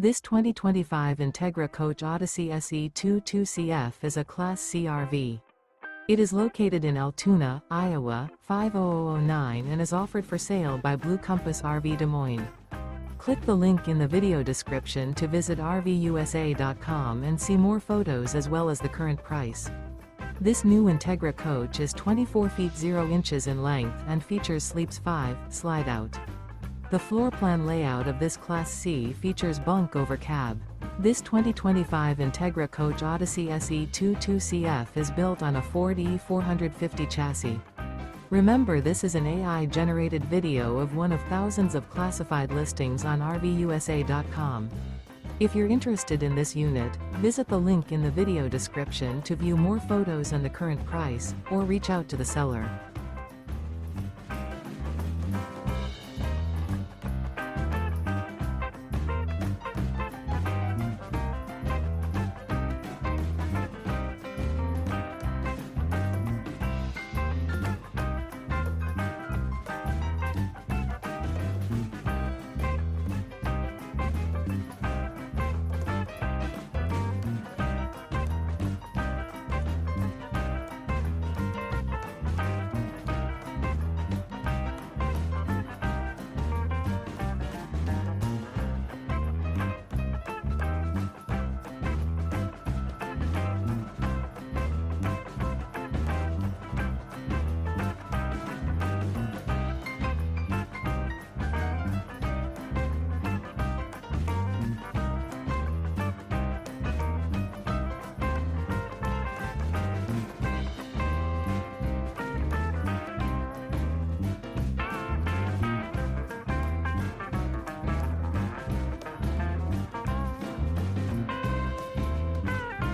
This 2025 Entegra Coach Odyssey SE 22CF is a Class C RV. It is located in Altoona, Iowa, 50009 and is offered for sale by Blue Compass RV Des Moines. Click the link in the video description to visit RVUSA.com and see more photos as well as the current price. This new Entegra coach is 24 feet 0 inches in length and features Sleeps 5, Slideout. The floor plan layout of this Class C features Bunk Over Cab. This 2025 Entegra Coach Odyssey SE 22CF is built on a Ford E450 chassis. Remember, this is an AI-generated video of one of thousands of classified listings on RVUSA.com. If you're interested in this unit, visit the link in the video description to view more photos and the current price, or reach out to the seller.